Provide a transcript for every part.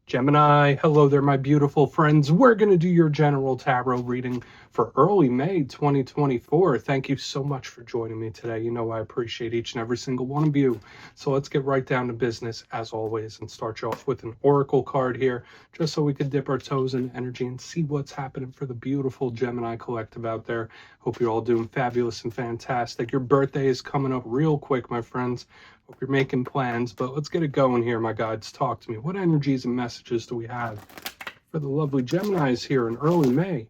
Gemini, hello there, my beautiful friends. We're going to do your general tarot reading for early May 2024. Thank you so much for joining me today. You know I appreciate each and every single one of you. So let's get right down to business, as always, and start you off with an oracle card here, just so we could dip our toes in energy and see what's happening for the beautiful Gemini collective out there. Hope you're all doing fabulous and fantastic. Your birthday is coming up real quick, my friends. Hope you're making plans, but let's get it going here, my guides. Talk to me. What energies and messages do we have for the lovely Geminis here in early May?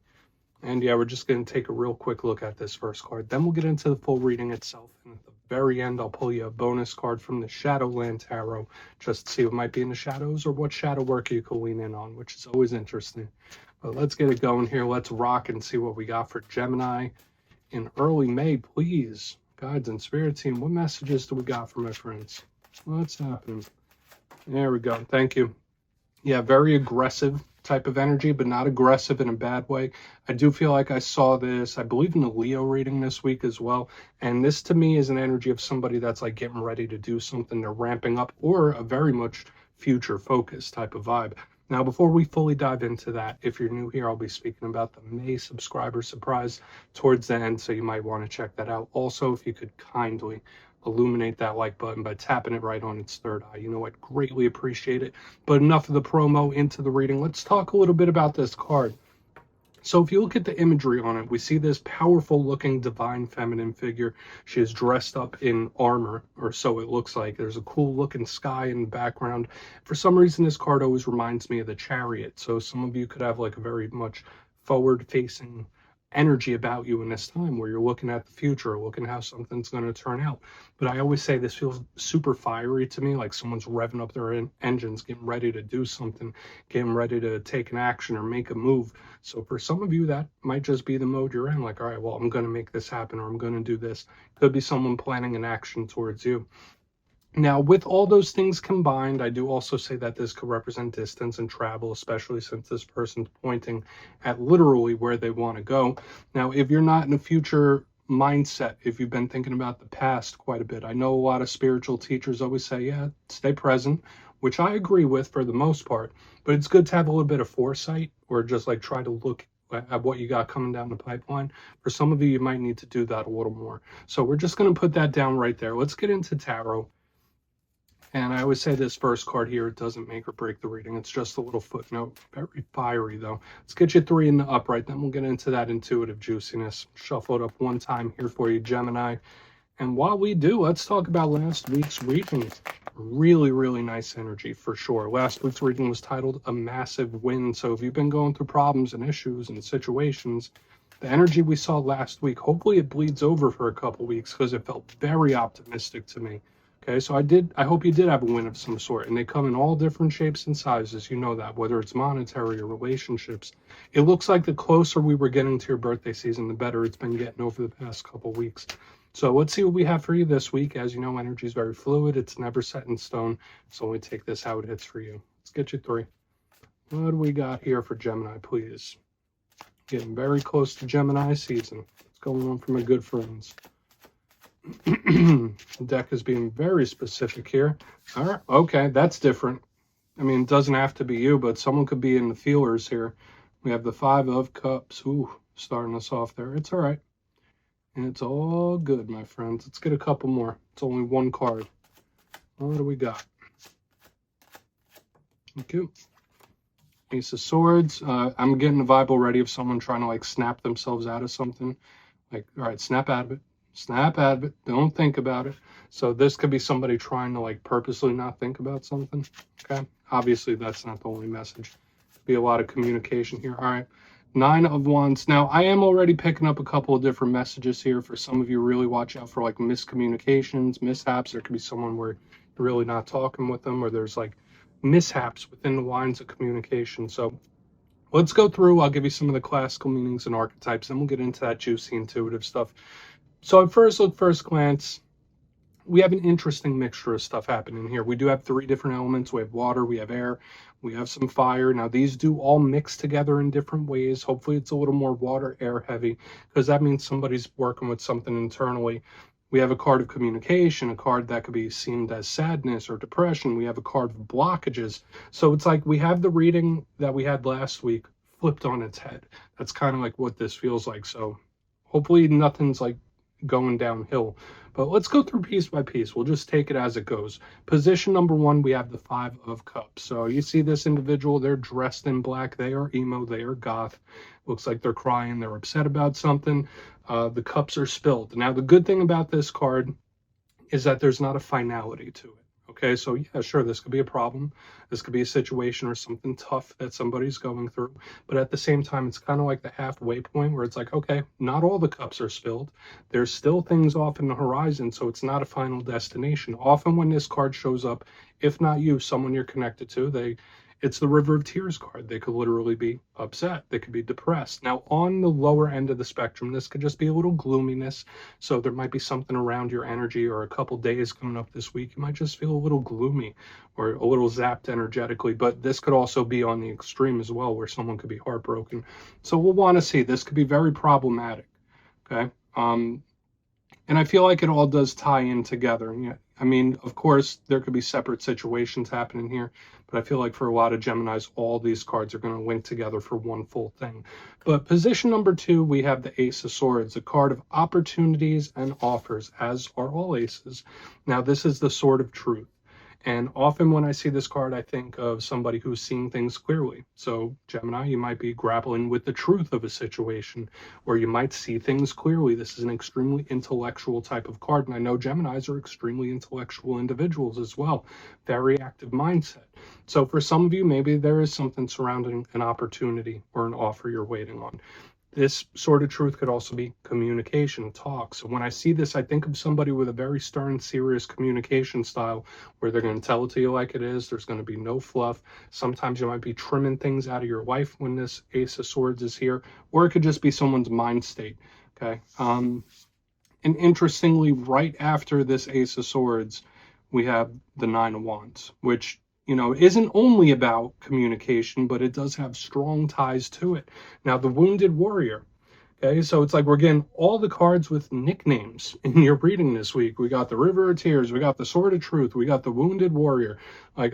And yeah, we're just going to take a real quick look at this first card. Then we'll get into the full reading itself. And at the very end, I'll pull you a bonus card from the Shadowland Tarot, just to see what might be in the shadows or what shadow work you can lean in on, which is always interesting. But let's get it going here. Let's rock and see what we got for Gemini in early May, please. Guides and spirit team, what messages do we got for my friends? What's happening? There we go. Thank you. Yeah, very aggressive type of energy, but not aggressive in a bad way. I do feel like I saw this, I believe, in the Leo reading this week as well. And this to me is an energy of somebody that's like getting ready to do something. They're ramping up, or a very much future focused type of vibe. Now, before we fully dive into that, if you're new here, I'll be speaking about the May subscriber surprise towards the end, so you might want to check that out. Also, if you could kindly illuminate that like button by tapping it right on its third eye, you know, I'd greatly appreciate it. But enough of the promo, into the reading. Let's talk a little bit about this card. So if you look at the imagery on it, we see this powerful looking divine feminine figure. She is dressed up in armor, or so it looks like. There's a cool looking sky in the background. For some reason, this card always reminds me of the Chariot. So some of you could have like a very much forward facing energy about you in this time, where you're looking at the future, looking how something's going to turn out. But I always say this feels super fiery to me, like someone's revving up their engines, getting ready to do something, getting ready to take an action or make a move. So for some of you, that might just be the mode you're in, like, all right, well, I'm going to make this happen, or I'm going to do this. Could be someone planning an action towards you. Now, with all those things combined, I do also say that this could represent distance and travel, especially since this person's pointing at literally where they want to go. Now, if you're not in a future mindset, if you've been thinking about the past quite a bit, I know a lot of spiritual teachers always say, yeah, stay present, which I agree with for the most part, but it's good to have a little bit of foresight, or just like try to look at what you got coming down the pipeline. For some of you, you might need to do that a little more. So we're just going to put that down right there. Let's get into tarot. And I always say this first card here, it doesn't make or break the reading. It's just a little footnote. Very fiery, though. Let's get you 3 in the upright. Then we'll get into that intuitive juiciness. Shuffle it up one time here for you, Gemini. And while we do, let's talk about last week's reading. Really, really nice energy, for sure. Last week's reading was titled A Massive Win. So if you've been going through problems and issues and situations, the energy we saw last week, hopefully it bleeds over for a couple weeks, because it felt very optimistic to me. Okay, so I hope you did have a win of some sort, and they come in all different shapes and sizes. You know that, whether it's monetary or relationships. It looks like the closer we were getting to your birthday season, the better it's been getting over the past couple weeks. So let's see what we have for you this week. As you know, energy is very fluid. It's never set in stone. So only take this how it hits for you. Let's get you 3. What do we got here for Gemini, please? Getting very close to Gemini season. What's going on for my good friends? The deck is being very specific here. All right, okay, that's different. I mean, it doesn't have to be you, but someone could be in the feelers here. We have the 5 of Cups. Ooh, starting us off there. It's all right. And it's all good, my friends. Let's get a couple more. It's only 1 card. What do we got? Okay. Ace of Swords. I'm getting the vibe already of someone trying to like snap themselves out of something. Like, all right, snap out of it. Snap out of it. Don't think about it. So this could be somebody trying to like purposely not think about something. Okay. Obviously, that's not the only message. Be a lot of communication here. All right. 9 of Wands. Now, I am already picking up a couple of different messages here. For some of you, really watch out for like miscommunications, mishaps. There could be someone where you're really not talking with them, or there's like mishaps within the lines of communication. So let's go through. I'll give you some of the classical meanings and archetypes, and we'll get into that juicy intuitive stuff. So at first glance, we have an interesting mixture of stuff happening here. We do have 3 different elements. We have water, we have air, we have some fire. Now these do all mix together in different ways. Hopefully it's a little more water, air heavy, because that means somebody's working with something internally. We have a card of communication, a card that could be seen as sadness or depression. We have a card of blockages. So it's like we have the reading that we had last week flipped on its head. That's kind of like what this feels like. So hopefully nothing's like going downhill. But let's go through piece by piece. We'll just take it as it goes. Position number 1, we have the 5 of Cups. So you see this individual, they're dressed in black. They are emo, they are goth. Looks like they're crying, they're upset about something. The cups are spilled. Now, the good thing about this card is that there's not a finality to it. Okay, so yeah, sure, this could be a problem. This could be a situation or something tough that somebody's going through. But at the same time, it's kind of like the halfway point where it's like, okay, not all the cups are spilled. There's still things off in the horizon, so it's not a final destination. Often when this card shows up, if not you, someone you're connected to, it's the River of Tears card. They could literally be upset. They could be depressed. Now, on the lower end of the spectrum, this could just be a little gloominess. So there might be something around your energy, or a couple days coming up this week. You might just feel a little gloomy or a little zapped energetically. But this could also be on the extreme as well, where someone could be heartbroken. So we'll want to see. This could be very problematic. Okay. And I feel like it all does tie in together. Yeah, I mean, of course, there could be separate situations happening here, but I feel like for a lot of Geminis, all these cards are going to link together for one full thing. But position number 2, we have the Ace of Swords, a card of opportunities and offers, as are all aces. Now, this is the Sword of Truth. And often when I see this card, I think of somebody who's seeing things clearly. So Gemini, you might be grappling with the truth of a situation, or you might see things clearly. This is an extremely intellectual type of card. And I know Geminis are extremely intellectual individuals as well. Very active mindset. So for some of you, maybe there is something surrounding an opportunity or an offer you're waiting on. This Sword of Truth could also be communication, talk. So when I see this, I think of somebody with a very stern, serious communication style where they're going to tell it to you like it is. There's going to be no fluff. Sometimes you might be trimming things out of your life when this Ace of Swords is here, or it could just be someone's mind state. Okay. And interestingly, right after this Ace of Swords, we have the Nine of Wands, which isn't only about communication, but it does have strong ties to it. Now, the Wounded Warrior. Okay, so it's like we're getting all the cards with nicknames in your reading this week. We got the River of Tears, we got the Sword of Truth, we got the Wounded Warrior. Like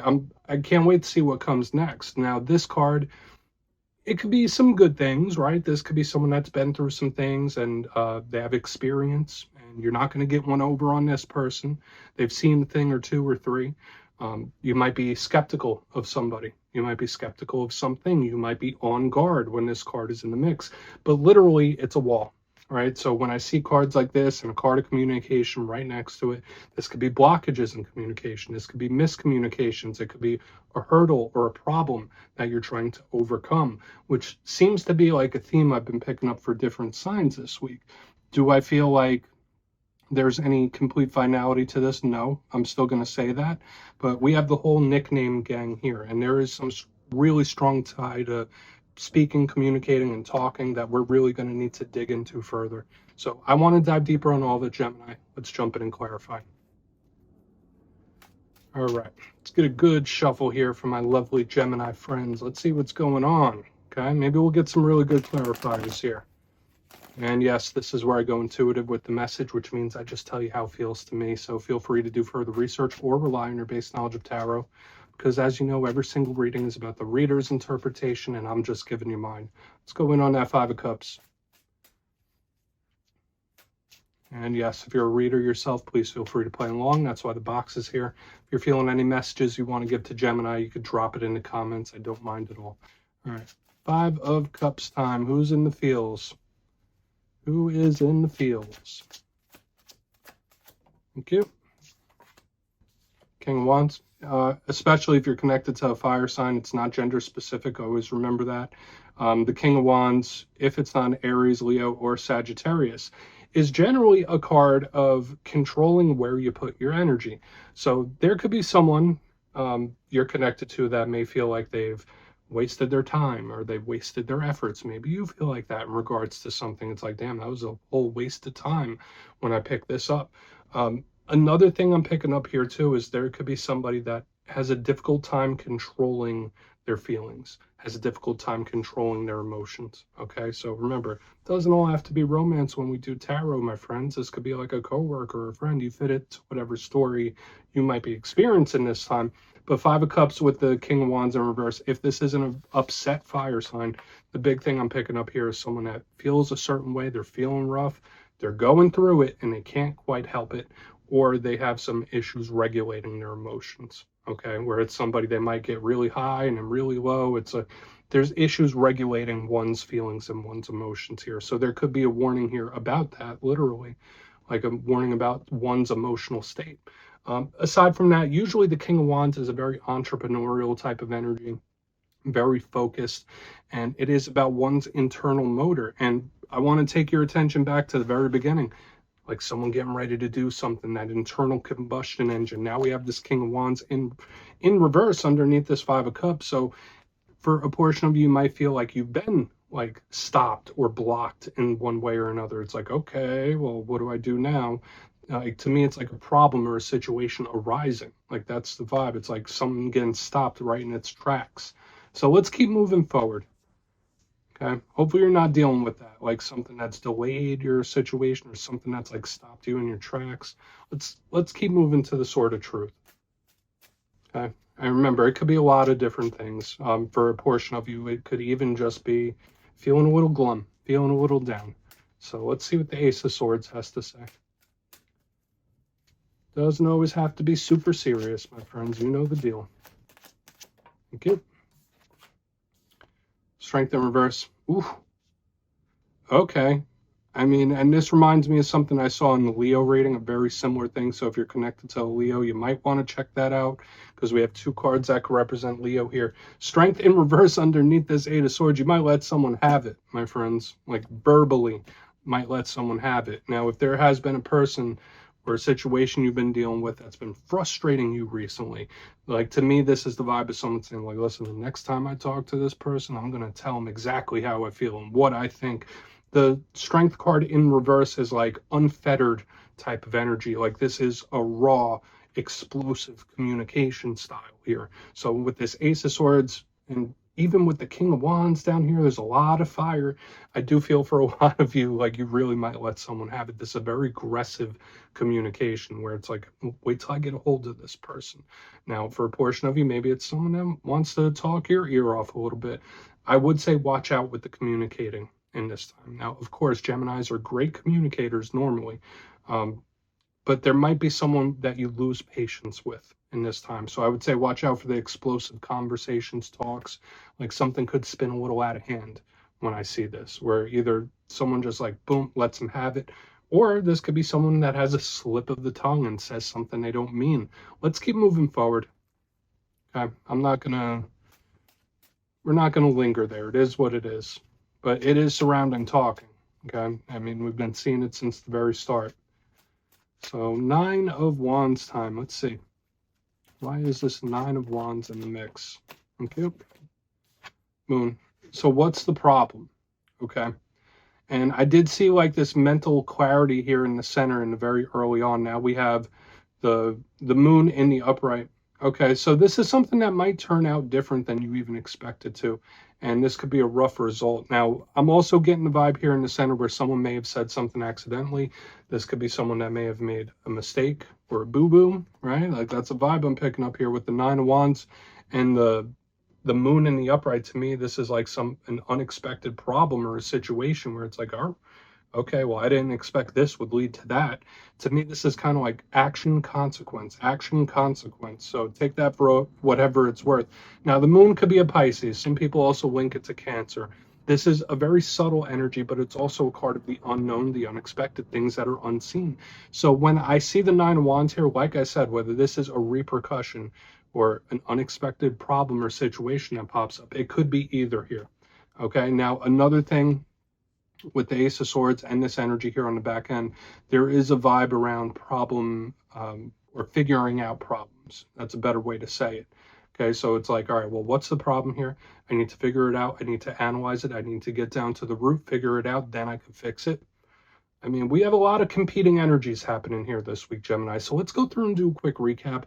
I can't wait to see what comes next. Now, this card, it could be some good things, right? This could be someone that's been through some things and they have experience, and you're not going to get one over on this person. They've seen a thing or two or three. You might be skeptical of somebody. You might be skeptical of something. You might be on guard when this card is in the mix. But literally, it's a wall, right? So when I see cards like this and a card of communication right next to it, this could be blockages in communication. This could be miscommunications. It could be a hurdle or a problem that you're trying to overcome, which seems to be like a theme I've been picking up for different signs this week. Do I feel like there's any complete finality to this? No, I'm still going to say that. But we have the whole nickname gang here, and there is some really strong tie to speaking, communicating, and talking that we're really going to need to dig into further. So I want to dive deeper on all the Gemini. Let's jump in and clarify. All right, let's get a good shuffle here for my lovely Gemini friends. Let's see what's going on. Okay, maybe we'll get some really good clarifiers here. And yes, this is where I go intuitive with the message, which means I just tell you how it feels to me. So feel free to do further research or rely on your base knowledge of tarot, because as you know, every single reading is about the reader's interpretation, and I'm just giving you mine. Let's go in on that 5 of Cups. And yes, if you're a reader yourself, please feel free to play along. That's why the box is here. If you're feeling any messages you want to give to Gemini, you could drop it in the comments. I don't mind at all. All right, 5 of Cups time. Who's in the feels? Who is in the fields? Thank you. King of Wands. Especially if you're connected to a fire sign, it's not gender specific. Always remember that. The King of Wands, if it's not an Aries, Leo, or Sagittarius, is generally a card of controlling where you put your energy. So there could be someone you're connected to that may feel like they've wasted their time or they've wasted their efforts. Maybe you feel like that in regards to something. It's like, damn, that was a whole waste of time when I picked this up. Another thing I'm picking up here too is there could be somebody that has a difficult time controlling their feelings, has a difficult time controlling their emotions. Okay, so remember, it doesn't all have to be romance when we do tarot, my friends. This could be like a coworker or a friend. You fit it to whatever story you might be experiencing this time. But Five of Cups with the King of Wands in reverse, if this isn't an upset fire sign, the big thing I'm picking up here is someone that feels a certain way, they're feeling rough, they're going through it and they can't quite help it, or they have some issues regulating their emotions. Okay, where it's somebody, they might get really high and then really low. There's issues regulating one's feelings and one's emotions here. So there could be a warning here about that, literally, like a warning about one's emotional state. Aside from that, usually the King of Wands is a very entrepreneurial type of energy, very focused, and it is about one's internal motor. And I want to take your attention back to the very beginning, like someone getting ready to do something, that internal combustion engine. Now we have this King of Wands in reverse underneath this Five of Cups. So for a portion of you, you might feel like you've been like stopped or blocked in one way or another. It's like, okay, well, what do I do now? Like, to me, it's like a problem or a situation arising. Like, that's the vibe. It's like something getting stopped right in its tracks. So let's keep moving forward. Okay, hopefully you're not dealing with that, like something that's delayed your situation or something that's like stopped you in your tracks. Let's keep moving to the sword of truth. Okay, and remember, it could be a lot of different things. For a portion of you, it could even just be feeling a little glum, feeling a little down. So let's see what the Ace of Swords has to say. Doesn't always have to be super serious, my friends. You know the deal. Thank you. Strength in reverse. Ooh. Okay. I mean, and this reminds me of something I saw in the Leo reading, a very similar thing. So if you're connected to a Leo, you might want to check that out, because we have two cards that could represent Leo here. Strength in reverse underneath this Eight of Swords. You might let someone have it, my friends, like verbally might let someone have it. Now, if there has been a person or a situation you've been dealing with that's been frustrating you recently, like, to me, this is the vibe of someone saying, like, listen, the next time I talk to this person, I'm going to tell them exactly how I feel and what I think. The Strength card in reverse is like unfettered type of energy. Like, this is a raw, explosive communication style here. So with this Ace of Swords, and even with the King of Wands down here, there's a lot of fire. I do feel for a lot of you, like, you really might let someone have it. This is a very aggressive communication where it's like, wait till I get a hold of this person. Now, for a portion of you, maybe it's someone that wants to talk your ear off a little bit. I would say watch out with the communicating in this time. Now, of course, Geminis are great communicators normally, but there might be someone that you lose patience with in this time. So I would say watch out for the explosive conversations, talks. Like, something could spin a little out of hand when I see this, where either someone just like, boom, lets them have it, or this could be someone that has a slip of the tongue and says something they don't mean. Let's keep moving forward. Okay, we're not gonna linger there. It is what it is. But it is surrounding talking, okay? I mean, we've been seeing it since the very start. So 9 of Wands time. Let's see. Why is this 9 of Wands in the mix? Okay. Moon. So what's the problem? Okay. And I did see like this mental clarity here in the center in the very early on. Now we have the moon in the upright. Okay, so this is something that might turn out different than you even expected to. And this could be a rough result. Now, I'm also getting the vibe here in the center where someone may have said something accidentally. This could be someone that may have made a mistake or a boo-boo, right? Like, that's a vibe I'm picking up here with the 9 of Wands and the moon in the upright. To me, this is like an unexpected problem or a situation where it's like, oh, okay, well, I didn't expect this would lead to that. To me, this is kind of like action, consequence, action, consequence. So take that for whatever it's worth. Now, the moon could be a Pisces. Some people also link it to Cancer. This is a very subtle energy, but it's also a card of the unknown, the unexpected, things that are unseen. So when I see the 9 of Wands here, like I said, whether this is a repercussion or an unexpected problem or situation that pops up, it could be either here. Okay, now another thing with the Ace of Swords and this energy here on the back end, there is a vibe around problem or figuring out problems. That's a better way to say it. Okay, so it's like, all right, well, what's the problem here? I need to figure it out. I need to analyze it. I need to get down to the root, figure it out. Then I can fix it. I mean, we have a lot of competing energies happening here this week, Gemini. So let's go through and do a quick recap.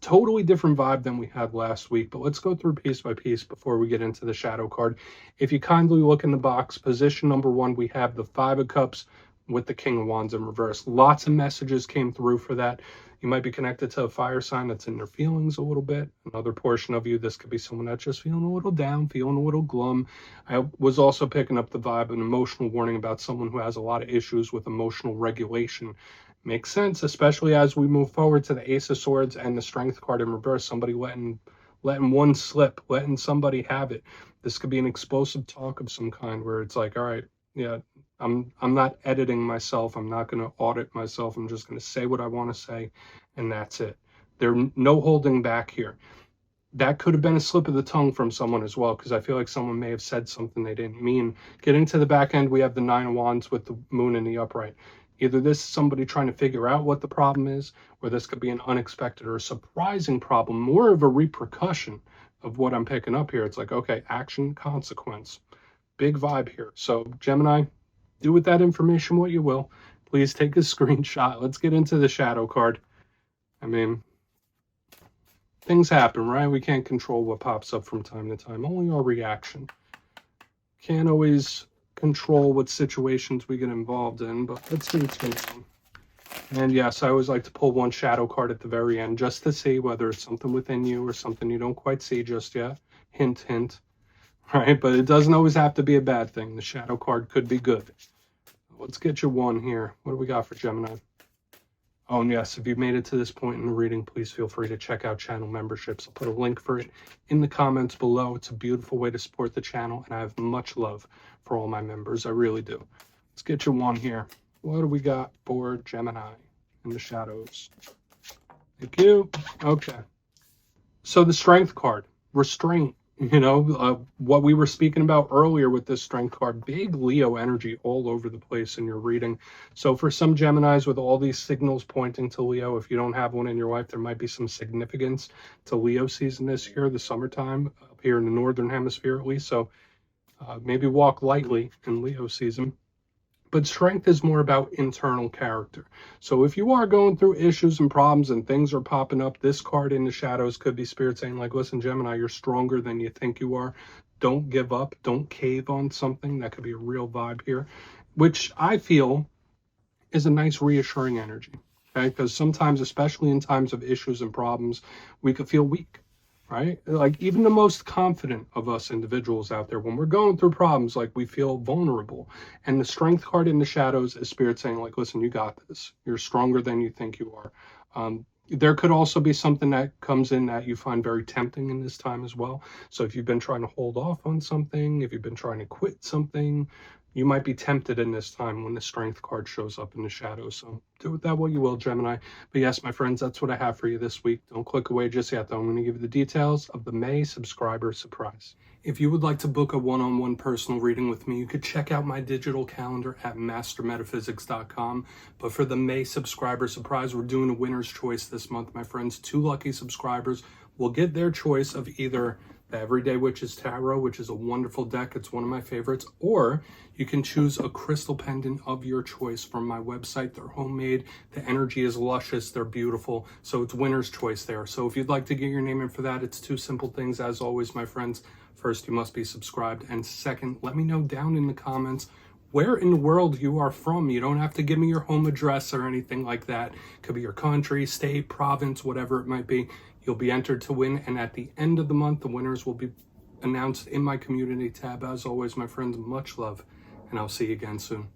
Totally different vibe than we had last week, but let's go through piece by piece before we get into the shadow card. If you kindly look in the box, position number 1, we have the 5 of Cups with the King of Wands in reverse. Lots of messages came through for that. You might be connected to a fire sign that's in their feelings a little bit. Another portion of you, this could be someone that's just feeling a little down, feeling a little glum. I was also picking up the vibe, an emotional warning about someone who has a lot of issues with emotional regulation. Makes sense, especially as we move forward to the Ace of Swords and the Strength card in reverse. Somebody letting one slip, letting somebody have it. This could be an explosive talk of some kind where it's like, all right, yeah, I'm not editing myself. I'm not going to audit myself. I'm just going to say what I want to say, and that's it. There's no holding back here. That could have been a slip of the tongue from someone as well, because I feel like someone may have said something they didn't mean. Getting to the back end, we have the 9 of Wands with the Moon in the upright. Either this is somebody trying to figure out what the problem is, or this could be an unexpected or surprising problem, more of a repercussion of what I'm picking up here. It's like, okay, action, consequence. Big vibe here. So, Gemini, do with that information what you will. Please take a screenshot. Let's get into the shadow card. I mean, things happen, right? We can't control what pops up from time to time. Only our reaction. Can't always control what situations we get involved in, but let's see what's going on. And yes, I always like to pull one shadow card at the very end just to see whether it's something within you or something you don't quite see just yet. Hint, hint. Right? But it doesn't always have to be a bad thing. The shadow card could be good. Let's get you one here. What do we got for Gemini? Oh, and yes, if you've made it to this point in the reading, please feel free to check out channel memberships. I'll put a link for it in the comments below. It's a beautiful way to support the channel, and I have much love for all my members. I really do. Let's get you one here. What do we got for Gemini in the shadows? Thank you. Okay. So the Strength card, restraint. You know, what we were speaking about earlier with this Strength card, big Leo energy all over the place in your reading. So for some Geminis with all these signals pointing to Leo, if you don't have one in your life, there might be some significance to Leo season this year, the summertime, up here in the Northern Hemisphere at least. So maybe walk lightly in Leo season. But Strength is more about internal character. So if you are going through issues and problems and things are popping up, this card in the shadows could be Spirit saying like, listen, Gemini, you're stronger than you think you are. Don't give up. Don't cave on something. That could be a real vibe here, which I feel is a nice reassuring energy. Okay, because sometimes, especially in times of issues and problems, we could feel weak. Right? Like even the most confident of us individuals out there, when we're going through problems, like we feel vulnerable. And the Strength card in the shadows is Spirit saying like, listen, you got this. You're stronger than you think you are. There could also be something that comes in that you find very tempting in this time as well. So if you've been trying to hold off on something, if you've been trying to quit something, you might be tempted in this time when the Strength card shows up in the shadows. So do with that what you will, Gemini. But yes, my friends, that's what I have for you this week. Don't click away just yet, though. I'm going to give you the details of the May subscriber surprise. If you would like to book a one-on-one personal reading with me, you could check out my digital calendar at mastermetaphysics.com. But for the May subscriber surprise, we're doing a winner's choice this month, my friends. 2 lucky subscribers will get their choice of either the Everyday Witches Tarot, which is a wonderful deck. It's one of my favorites. Or you can choose a crystal pendant of your choice from my website. They're homemade. The energy is luscious. They're beautiful. So it's winner's choice there. So if you'd like to get your name in for that, it's 2 simple things. As always, my friends, first, you must be subscribed. And second, let me know down in the comments where in the world you are from. You don't have to give me your home address or anything like that. It could be your country, state, province, whatever it might be. You'll be entered to win, and at the end of the month, the winners will be announced in my community tab. As always, my friends, much love, and I'll see you again soon.